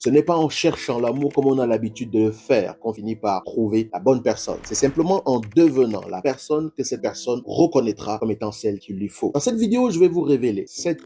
Ce n'est pas en cherchant l'amour comme on a l'habitude de le faire qu'on finit par trouver la bonne personne. C'est simplement en devenant la personne que cette personne reconnaîtra comme étant celle qu'il lui faut. Dans cette vidéo, je vais vous révéler 7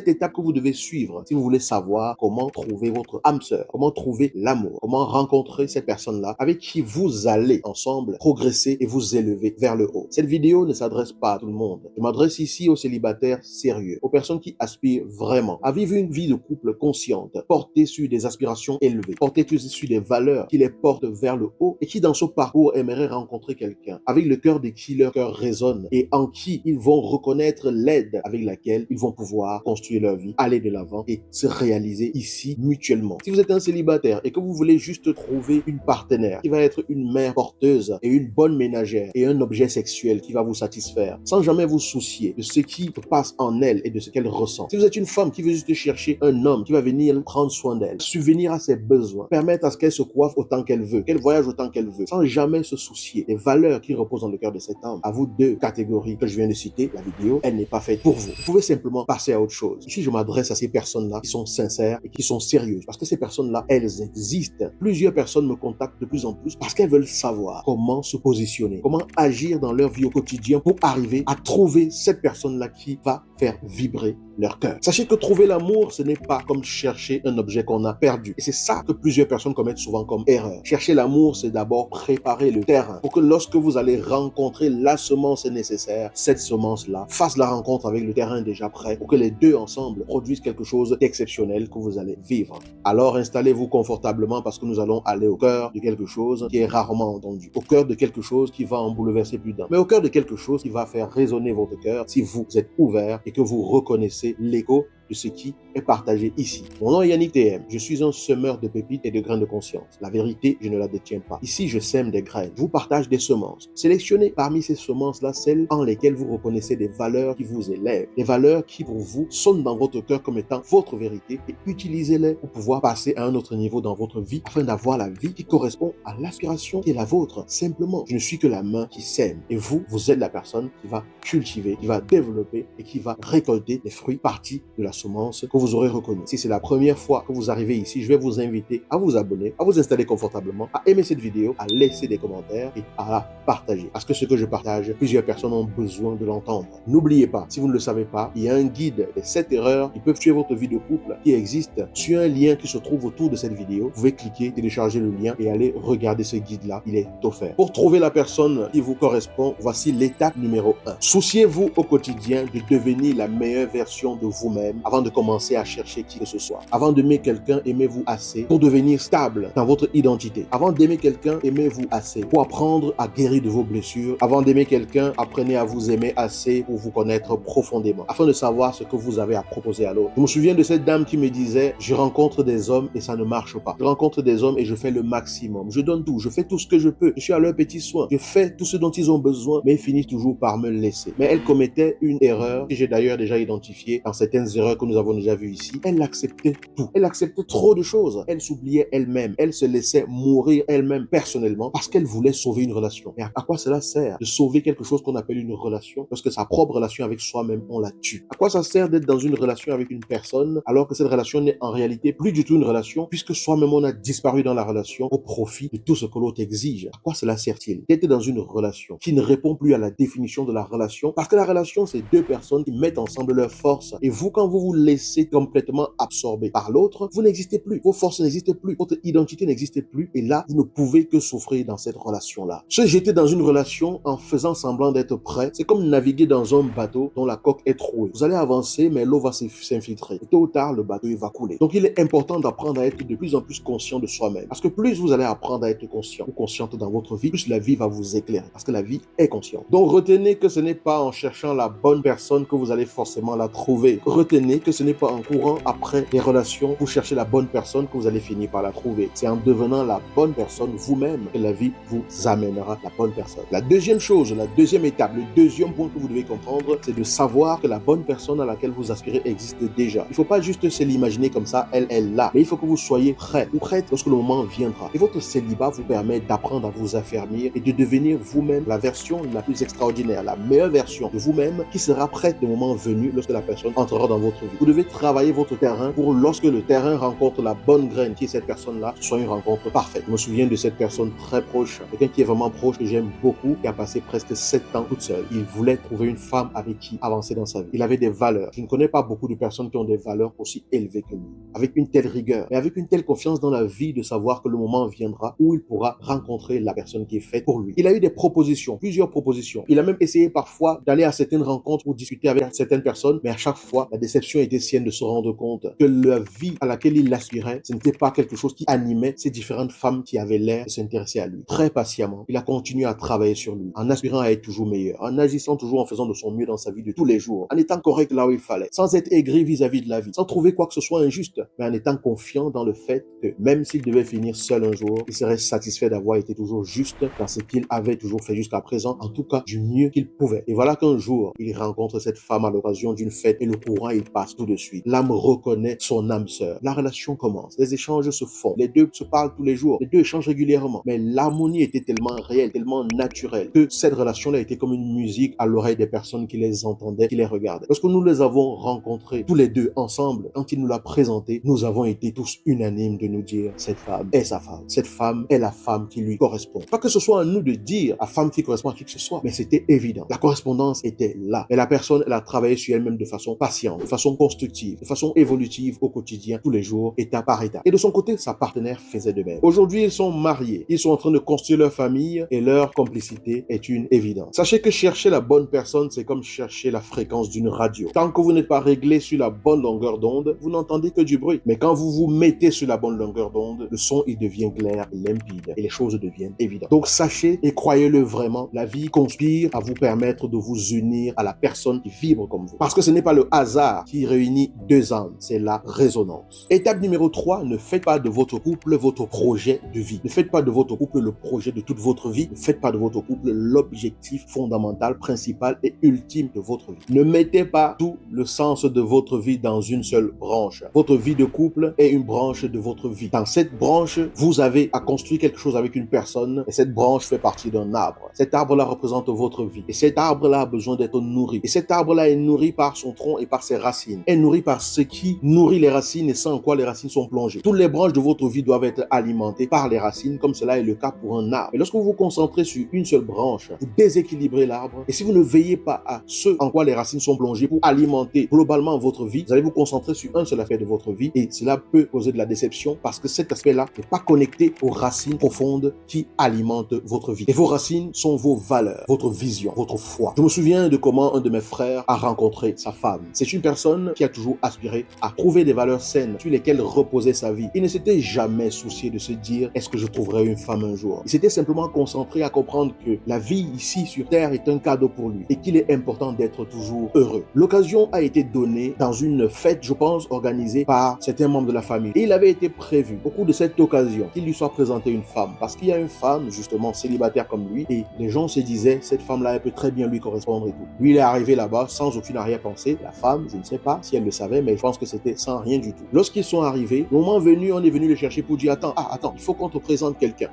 étapes que vous devez suivre si vous voulez savoir comment trouver votre âme sœur, comment trouver l'amour, comment rencontrer cette personne-là avec qui vous allez ensemble progresser et vous élever vers le haut. Cette vidéo ne s'adresse pas à tout le monde. Je m'adresse ici aux célibataires sérieux, aux personnes qui aspirent vraiment à vivre une vie de couple consciente, portée sur des aspirations élevées, portée sur des valeurs qui les portent vers le haut et qui dans ce parcours aimeraient rencontrer quelqu'un avec le cœur de qui leur cœur résonne et en qui ils vont reconnaître l'aide avec laquelle ils vont pouvoir construire leur vie, aller de l'avant et se réaliser ici mutuellement. Si vous êtes un célibataire et que vous voulez juste trouver une partenaire qui va être une mère porteuse et une bonne ménagère et un objet sexuel qui va vous satisfaire sans jamais vous soucier de ce qui se passe en elle et de ce qu'elle ressent. Si vous êtes une femme qui veut juste chercher un homme qui va venir prendre soin d'elle, subvenir à ses besoins, permettre à ce qu'elle se coiffe autant qu'elle veut, qu'elle voyage autant qu'elle veut, sans jamais se soucier des valeurs qui reposent dans le cœur de cet homme. À vous 2 catégories que je viens de citer, la vidéo, elle n'est pas faite pour vous. Vous pouvez simplement passer à autre chose. Ici, je m'adresse à ces personnes-là qui sont sincères et qui sont sérieuses. Parce que ces personnes-là, elles existent. Plusieurs personnes me contactent de plus en plus parce qu'elles veulent savoir comment se positionner, comment agir dans leur vie au quotidien pour arriver à trouver cette personne-là qui va faire vibrer leur cœur. Sachez que trouver l'amour, ce n'est pas comme chercher un objet qu'on a perdu. Et c'est ça que plusieurs personnes commettent souvent comme erreur. Chercher l'amour, c'est d'abord préparer le terrain pour que lorsque vous allez rencontrer la semence nécessaire, cette semence-là fasse la rencontre avec le terrain déjà prêt pour que les deux ensemble produisent quelque chose d'exceptionnel que vous allez vivre. Alors installez-vous confortablement parce que nous allons aller au cœur de quelque chose qui est rarement entendu. Au cœur de quelque chose qui va en bouleverser plus d'un. Mais au cœur de quelque chose qui va faire résonner votre cœur si vous êtes ouvert et que vous reconnaissez l'écho de ce qui est partagé ici. Mon nom est Yannick TM. Je suis un semeur de pépites et de grains de conscience. La vérité, je ne la détiens pas. Ici, je sème des graines. Je vous partage des semences. Sélectionnez parmi ces semences-là celles en lesquelles vous reconnaissez des valeurs qui vous élèvent, des valeurs qui pour vous sonnent dans votre cœur comme étant votre vérité et utilisez-les pour pouvoir passer à un autre niveau dans votre vie afin d'avoir la vie qui correspond à l'aspiration qui est la vôtre. Simplement, je ne suis que la main qui sème et vous, vous êtes la personne qui va cultiver, qui va développer et qui va récolter les fruits partis de la semence que vous aurez reconnue. Si c'est la première fois que vous arrivez ici, je vais vous inviter à vous abonner, à vous installer confortablement, à aimer cette vidéo, à laisser des commentaires et à la partager. Parce que ce que je partage, plusieurs personnes ont besoin de l'entendre. N'oubliez pas, si vous ne le savez pas, il y a un guide des 7 erreurs qui peuvent tuer votre vie de couple qui existe sur un lien qui se trouve autour de cette vidéo. Vous pouvez cliquer, télécharger le lien et aller regarder ce guide-là. Il est offert. Pour trouver la personne qui vous correspond, voici l'étape numéro 1. Souciez-vous au quotidien de devenir la meilleure version de vous-même avant de commencer à chercher qui que ce soit. Avant d'aimer quelqu'un, aimez-vous assez pour devenir stable dans votre identité. Avant d'aimer quelqu'un, aimez-vous assez pour apprendre à guérir de vos blessures. Avant d'aimer quelqu'un, apprenez à vous aimer assez pour vous connaître profondément, afin de savoir ce que vous avez à proposer à l'autre. Je me souviens de cette dame qui me disait, je rencontre des hommes et ça ne marche pas. Je rencontre des hommes et je fais le maximum. Je donne tout, je fais tout ce que je peux. Je suis à leurs petits soins. Je fais tout ce dont ils ont besoin, mais ils finissent toujours par me laisser. Mais elle commettait une erreur que j'ai d'ailleurs déjà identifiée dans certaines erreurs que nous avons déjà vues ici. Elle acceptait tout. Elle acceptait trop de choses. Elle s'oubliait elle-même. Elle se laissait mourir elle-même personnellement parce qu'elle voulait sauver une relation. Mais à quoi cela sert de sauver quelque chose qu'on appelle une relation parce que sa propre relation avec soi-même, on la tue? À quoi ça sert d'être dans une relation avec une personne alors que cette relation n'est en réalité plus du tout une relation puisque soi-même on a disparu dans la relation au profit de tout ce que l'autre exige? À quoi cela sert-il d'être dans une relation qui ne répond plus à la définition de la relation? Parce que la relation, c'est 2 personnes qui mettent ensemble leurs forces. Et vous, quand vous vous laissez complètement absorber par l'autre, vous n'existez plus. Vos forces n'existent plus. Votre identité n'existe plus. Et là, vous ne pouvez que souffrir dans cette relation-là. Se jeter dans une relation en faisant semblant d'être prêt, c'est comme naviguer dans un bateau dont la coque est trouée. Vous allez avancer, mais l'eau va s'infiltrer. Et tôt ou tard, le bateau, il va couler. Donc, il est important d'apprendre à être de plus en plus conscient de soi-même. Parce que plus vous allez apprendre à être conscient ou consciente dans votre vie, plus la vie va vous éclairer. Parce que la vie est consciente. Donc, retenez que ce n'est pas en cherchant la bonne personne que vous allez forcément la trouver. Retenez que ce n'est pas en courant après les relations pour chercher la bonne personne que vous allez finir par la trouver. C'est en devenant la bonne personne vous-même que la vie vous amènera la bonne personne. La deuxième chose, la deuxième étape, le deuxième point que vous devez comprendre, c'est de savoir que la bonne personne à laquelle vous aspirez existe déjà. Il ne faut pas juste se l'imaginer comme ça, elle est là. Mais il faut que vous soyez prêt ou prête lorsque le moment viendra. Et votre célibat vous permet d'apprendre à vous affermir et de devenir vous-même la version la plus extraordinaire, la meilleure version de vous-même qui sera prête le moment venu lorsque la personne entrera dans votre votre vie. Vous devez travailler votre terrain pour lorsque le terrain rencontre la bonne graine qui est cette personne-là, ce soit une rencontre parfaite. Je me souviens de cette personne très proche, quelqu'un qui est vraiment proche, que j'aime beaucoup, qui a passé presque 7 ans toute seule. Il voulait trouver une femme avec qui avancer dans sa vie. Il avait des valeurs. Je ne connais pas beaucoup de personnes qui ont des valeurs aussi élevées que lui, avec une telle rigueur, mais avec une telle confiance dans la vie de savoir que le moment viendra où il pourra rencontrer la personne qui est faite pour lui. Il a eu des propositions, plusieurs propositions. Il a même essayé parfois d'aller à certaines rencontres pour discuter avec certaines personnes, mais à chaque fois, la déception était sienne de se rendre compte que la vie à laquelle il aspirait, ce n'était pas quelque chose qui animait ces différentes femmes qui avaient l'air de s'intéresser à lui. Très patiemment, il a continué à travailler sur lui, en aspirant à être toujours meilleur, en agissant toujours en faisant de son mieux dans sa vie de tous les jours, en étant correct là où il fallait, sans être aigri vis-à-vis de la vie, sans trouver quoi que ce soit injuste, mais en étant confiant dans le fait que même s'il devait finir seul un jour, il serait satisfait d'avoir été toujours juste dans ce qu'il avait toujours fait jusqu'à présent, en tout cas du mieux qu'il pouvait. Et voilà qu'un jour, il rencontre cette femme à l'occasion d'une fête et le courant, il passe tout de suite. L'âme reconnaît son âme sœur. La relation commence. Les échanges se font. Les deux se parlent tous les jours. Les deux échangent régulièrement. Mais l'harmonie était tellement réelle, tellement naturelle que cette relation-là était comme une musique à l'oreille des personnes qui les entendaient, qui les regardaient. Lorsque nous les avons rencontrés tous les deux ensemble, quand il nous l'a présenté, nous avons été tous unanimes de nous dire cette femme est sa femme. Cette femme est la femme qui lui correspond. Pas que ce soit à nous de dire la femme qui correspond à qui que ce soit, mais c'était évident. La correspondance était là. Et la personne, elle a travaillé sur elle-même de façon patiente, de façon constructive, de façon évolutive au quotidien, tous les jours, étape par étape. Et de son côté, sa partenaire faisait de même. Aujourd'hui, ils sont mariés. Ils sont en train de construire leur famille et leur complicité est une évidence. Sachez que chercher la bonne personne, c'est comme chercher la fréquence d'une radio. Tant que vous n'êtes pas réglé sur la bonne longueur d'onde, vous n'entendez que du bruit. Mais quand vous vous mettez sur la bonne longueur d'onde, le son, il devient clair et limpide et les choses deviennent évidentes. Donc, sachez et croyez-le vraiment, la vie conspire à vous permettre de vous unir à la personne qui vibre comme vous. Parce que ce n'est pas le hasard qui réunit deux âmes, c'est la résonance. Étape numéro 3, ne faites pas de votre couple votre projet de vie. Ne faites pas de votre couple le projet de toute votre vie. Ne faites pas de votre couple l'objectif fondamental, principal et ultime de votre vie. Ne mettez pas tout le sens de votre vie dans une seule branche. Votre vie de couple est une branche de votre vie. Dans cette branche, vous avez à construire quelque chose avec une personne et cette branche fait partie d'un arbre. Cet arbre-là représente votre vie et cet arbre-là a besoin d'être nourri. Et cet arbre-là est nourri par son tronc et par ses racines. Est nourri par ce qui nourrit les racines et sans quoi les racines sont plongées. Toutes les branches de votre vie doivent être alimentées par les racines, comme cela est le cas pour un arbre. Et lorsque vous vous concentrez sur une seule branche, vous déséquilibrez l'arbre. Et si vous ne veillez pas à ce en quoi les racines sont plongées pour alimenter globalement votre vie, vous allez vous concentrer sur un seul aspect de votre vie et cela peut causer de la déception parce que cet aspect-là n'est pas connecté aux racines profondes qui alimentent votre vie. Et vos racines sont vos valeurs, votre vision, votre foi. Je me souviens de comment un de mes frères a rencontré sa femme. C'est une personne qui a toujours aspiré à trouver des valeurs saines sur lesquelles reposait sa vie. Il ne s'était jamais soucié de se dire est-ce que je trouverai une femme un jour. Il s'était simplement concentré à comprendre que la vie ici sur terre est un cadeau pour lui et qu'il est important d'être toujours heureux. L'occasion a été donnée dans une fête, je pense, organisée par certains membres de la famille. Et il avait été prévu au cours de cette occasion qu'il lui soit présenté une femme parce qu'il y a une femme justement célibataire comme lui et les gens se disaient cette femme-là elle peut très bien lui correspondre et tout. Lui il est arrivé là-bas sans aucune arrière-pensée. La femme, je ne sais pas si elle le savait, mais je pense que c'était sans rien du tout. Lorsqu'ils sont arrivés, le moment venu, on est venu le chercher pour dire attends, il faut qu'on te présente quelqu'un.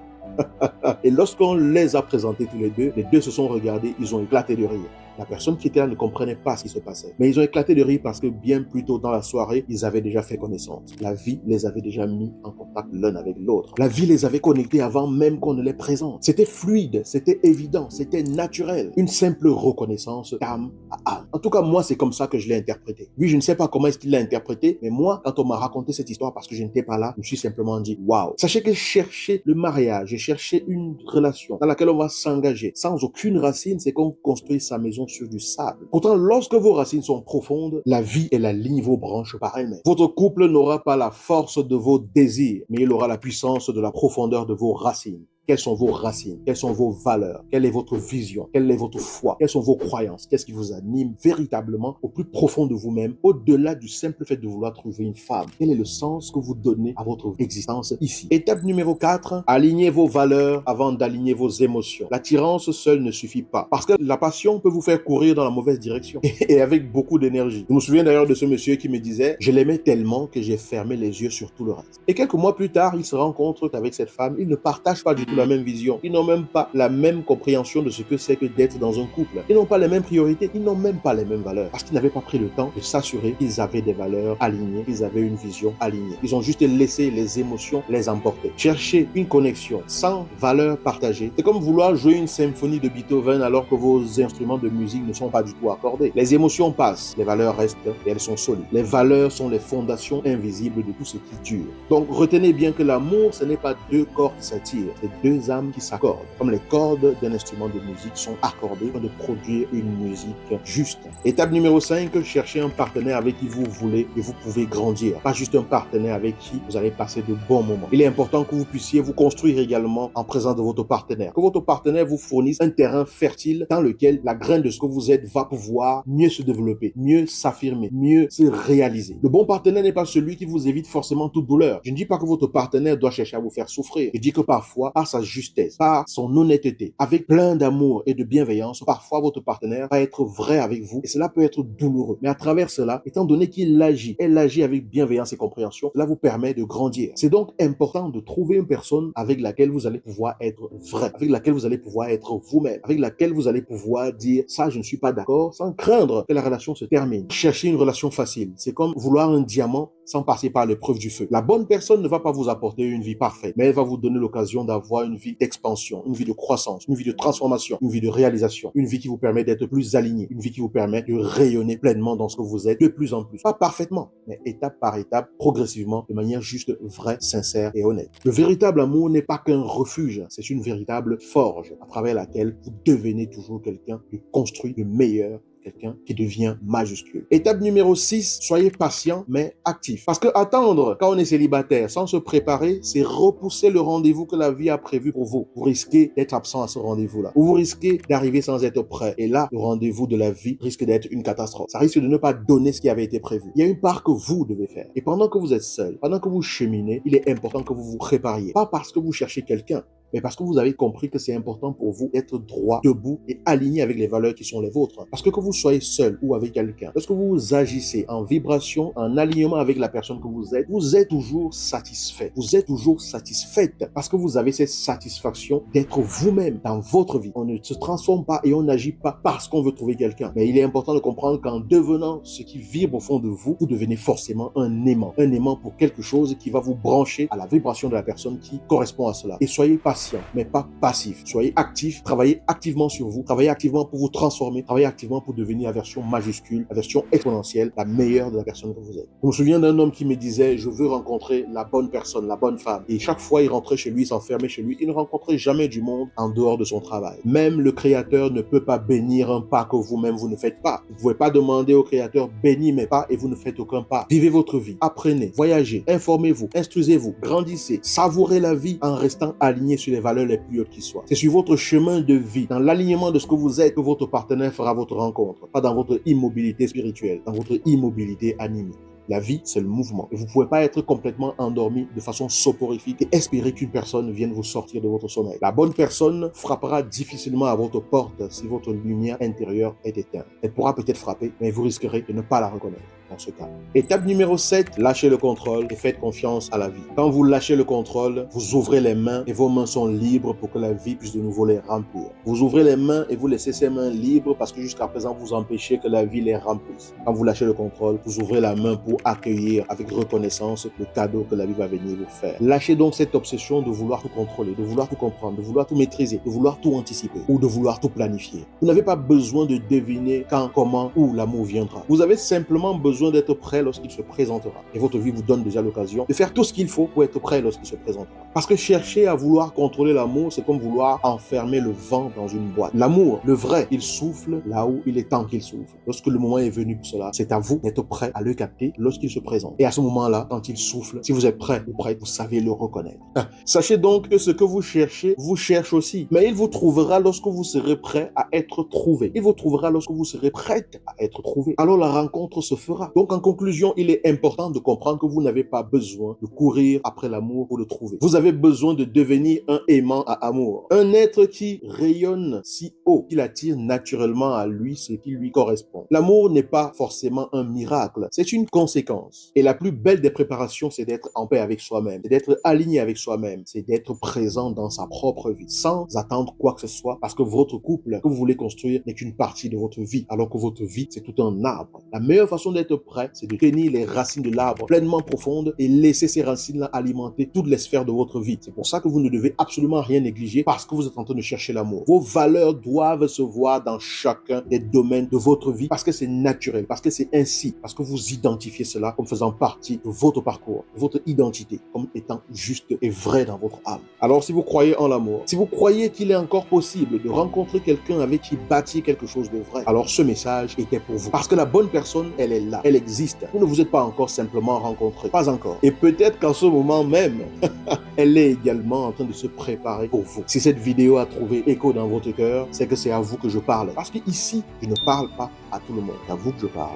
Et lorsqu'on les a présentés tous les deux se sont regardés, ils ont éclaté de rire. La personne qui était là ne comprenait pas ce qui se passait. Mais ils ont éclaté de rire parce que bien plus tôt dans la soirée, ils avaient déjà fait connaissance. La vie les avait déjà mis en contact l'un avec l'autre. La vie les avait connectés avant même qu'on ne les présente. C'était fluide, c'était évident, c'était naturel. Une simple reconnaissance âme à âme. En tout cas, moi, c'est comme ça que je l'ai interprété. Lui, je ne sais pas comment est-ce qu'il l'a interprété, mais moi, quand on m'a raconté cette histoire parce que je n'étais pas là, je me suis simplement dit, waouh. Sachez que chercher le mariage et chercher une relation dans laquelle on va s'engager sans aucune racine, c'est qu'on construit sa maison sur du sable. Pourtant, lorsque vos racines sont profondes, la vie elle aligne vos branches par elle-même. Votre couple n'aura pas la force de vos désirs, mais il aura la puissance de la profondeur de vos racines. Quelles sont vos racines? Quelles sont vos valeurs? Quelle est votre vision? Quelle est votre foi? Quelles sont vos croyances? Qu'est-ce qui vous anime véritablement au plus profond de vous-même, au-delà du simple fait de vouloir trouver une femme? Quel est le sens que vous donnez à votre existence ici? Étape numéro 4, alignez vos valeurs avant d'aligner vos émotions. L'attirance seule ne suffit pas. Parce que la passion peut vous faire courir dans la mauvaise direction et avec beaucoup d'énergie. Je me souviens d'ailleurs de ce monsieur qui me disait, je l'aimais tellement que j'ai fermé les yeux sur tout le reste. Et quelques mois plus tard, il se rend compte qu'avec cette femme, il ne partage pas du tout tout la même vision. Ils n'ont même pas la même compréhension de ce que c'est que d'être dans un couple. Ils n'ont pas les mêmes priorités, ils n'ont même pas les mêmes valeurs. Parce qu'ils n'avaient pas pris le temps de s'assurer qu'ils avaient des valeurs alignées, qu'ils avaient une vision alignée. Ils ont juste laissé les émotions les emporter. Chercher une connexion sans valeurs partagées, c'est comme vouloir jouer une symphonie de Beethoven alors que vos instruments de musique ne sont pas du tout accordés. Les émotions passent, les valeurs restent et elles sont solides. Les valeurs sont les fondations invisibles de tout ce qui dure. Donc retenez bien que l'amour, ce n'est pas deux corps qui s'attirent, c'est deux âmes qui s'accordent. Comme les cordes d'un instrument de musique sont accordées pour de produire une musique juste. Étape numéro 5, cherchez un partenaire avec qui vous voulez et vous pouvez grandir. Pas juste un partenaire avec qui vous allez passer de bons moments. Il est important que vous puissiez vous construire également en présence de votre partenaire. Que votre partenaire vous fournisse un terrain fertile dans lequel la graine de ce que vous êtes va pouvoir mieux se développer, mieux s'affirmer, mieux se réaliser. Le bon partenaire n'est pas celui qui vous évite forcément toute douleur. Je ne dis pas que votre partenaire doit chercher à vous faire souffrir. Je dis que parfois, par sa justesse, par son honnêteté, avec plein d'amour et de bienveillance, parfois votre partenaire va être vrai avec vous et cela peut être douloureux. Mais à travers cela, étant donné qu'il agit, elle agit avec bienveillance et compréhension, cela vous permet de grandir. C'est donc important de trouver une personne avec laquelle vous allez pouvoir être vrai, avec laquelle vous allez pouvoir être vous-même, avec laquelle vous allez pouvoir dire ça, je ne suis pas d'accord, sans craindre que la relation se termine. Chercher une relation facile, c'est comme vouloir un diamant sans passer par l'épreuve du feu. La bonne personne ne va pas vous apporter une vie parfaite, mais elle va vous donner l'occasion d'avoir une vie d'expansion, une vie de croissance, une vie de transformation, une vie de réalisation, une vie qui vous permet d'être plus aligné, une vie qui vous permet de rayonner pleinement dans ce que vous êtes de plus en plus. Pas parfaitement, mais étape par étape, progressivement, de manière juste vraie, sincère et honnête. Le véritable amour n'est pas qu'un refuge, c'est une véritable forge à travers laquelle vous devenez toujours quelqu'un de construit, de meilleur, quelqu'un qui devient majuscule. Étape numéro 6, soyez patient mais actif. Parce que attendre quand on est célibataire sans se préparer, c'est repousser le rendez-vous que la vie a prévu pour vous. Vous risquez d'être absent à ce rendez-vous-là. Ou vous risquez d'arriver sans être prêt. Et là, le rendez-vous de la vie risque d'être une catastrophe. Ça risque de ne pas donner ce qui avait été prévu. Il y a une part que vous devez faire. Et pendant que vous êtes seul, pendant que vous cheminez, il est important que vous vous prépariez. Pas parce que vous cherchez quelqu'un, mais parce que vous avez compris que c'est important pour vous d'être droit, debout et aligné avec les valeurs qui sont les vôtres. Parce que vous soyez seul ou avec quelqu'un, lorsque vous agissez en vibration, en alignement avec la personne que vous êtes toujours satisfait. Vous êtes toujours satisfaite parce que vous avez cette satisfaction d'être vous-même dans votre vie. On ne se transforme pas et on n'agit pas parce qu'on veut trouver quelqu'un. Mais il est important de comprendre qu'en devenant ce qui vibre au fond de vous, vous devenez forcément un aimant. Un aimant pour quelque chose qui va vous brancher à la vibration de la personne qui correspond à cela. Et soyez patient, mais pas passif. Soyez actif, travaillez activement sur vous, travaillez activement pour vous transformer, travaillez activement pour devenir la version majuscule, la version exponentielle, la meilleure de la personne que vous êtes. Je me souviens d'un homme qui me disait, je veux rencontrer la bonne personne, la bonne femme. Et chaque fois, il rentrait chez lui, il s'enfermait chez lui, il ne rencontrait jamais du monde en dehors de son travail. Même le Créateur ne peut pas bénir un pas que vous-même vous ne faites pas. Vous ne pouvez pas demander au Créateur, bénis mes pas et vous ne faites aucun pas. Vivez votre vie, apprenez, voyagez, informez-vous, instruisez-vous, grandissez, savourez la vie en restant aligné sur les valeurs les plus hautes qui soient. C'est sur votre chemin de vie, dans l'alignement de ce que vous êtes, que votre partenaire fera votre rencontre, pas dans votre immobilité spirituelle, dans votre immobilité animée. La vie, c'est le mouvement. Et vous ne pouvez pas être complètement endormi de façon soporifique et espérer qu'une personne vienne vous sortir de votre sommeil. La bonne personne frappera difficilement à votre porte si votre lumière intérieure est éteinte. Elle pourra peut-être frapper, mais vous risquerez de ne pas la reconnaître dans ce cas. Étape numéro 7, lâchez le contrôle et faites confiance à la vie. Quand vous lâchez le contrôle, vous ouvrez les mains et vos mains sont libres pour que la vie puisse de nouveau les remplir. Vous ouvrez les mains et vous laissez ces mains libres parce que jusqu'à présent, vous empêchez que la vie les remplisse. Quand vous lâchez le contrôle, vous ouvrez la main pour accueillir avec reconnaissance le cadeau que la vie va venir vous faire. Lâchez donc cette obsession de vouloir tout contrôler, de vouloir tout comprendre, de vouloir tout maîtriser, de vouloir tout anticiper ou de vouloir tout planifier. Vous n'avez pas besoin de deviner quand, comment, où l'amour viendra. Vous avez simplement besoin d'être prêt lorsqu'il se présentera. Et votre vie vous donne déjà l'occasion de faire tout ce qu'il faut pour être prêt lorsqu'il se présentera. Parce que chercher à vouloir contrôler l'amour, c'est comme vouloir enfermer le vent dans une boîte. L'amour, le vrai, il souffle là où il est temps qu'il souffle. Lorsque le moment est venu pour cela, c'est à vous d'être prêt à le capter lorsqu'il se présente. Et à ce moment-là, quand il souffle, si vous êtes prêt ou prête, vous savez le reconnaître. Sachez donc que ce que vous cherchez, vous cherche aussi. Mais il vous trouvera lorsque vous serez prêt à être trouvé. Il vous trouvera lorsque vous serez prête à être trouvé. Alors la rencontre se fera. Donc en conclusion, il est important de comprendre que vous n'avez pas besoin de courir après l'amour pour le trouver. Vous avez avez besoin de devenir un aimant à amour. Un être qui rayonne si haut qu'il attire naturellement à lui ce qui lui correspond. L'amour n'est pas forcément un miracle, c'est une conséquence. Et la plus belle des préparations, c'est d'être en paix avec soi-même, c'est d'être aligné avec soi-même, c'est d'être présent dans sa propre vie, sans attendre quoi que ce soit, parce que votre couple que vous voulez construire n'est qu'une partie de votre vie, alors que votre vie, c'est tout un arbre. La meilleure façon d'être prêt, c'est de tenir les racines de l'arbre pleinement profondes et laisser ces racines-là alimenter toutes les sphères de votre vie. C'est pour ça que vous ne devez absolument rien négliger parce que vous êtes en train de chercher l'amour. Vos valeurs doivent se voir dans chacun des domaines de votre vie parce que c'est naturel, parce que c'est ainsi, parce que vous identifiez cela comme faisant partie de votre parcours, de votre identité, comme étant juste et vrai dans votre âme. Alors si vous croyez en l'amour, si vous croyez qu'il est encore possible de rencontrer quelqu'un avec qui bâtir quelque chose de vrai, alors ce message était pour vous. Parce que la bonne personne, elle est là, elle existe. Vous ne vous êtes pas encore simplement rencontrés, pas encore. Et peut-être qu'en ce moment même, elle est également en train de se préparer pour vous. Si cette vidéo a trouvé écho dans votre cœur, c'est que c'est à vous que je parle. Parce que ici, je ne parle pas à tout le monde, c'est à vous que je parle.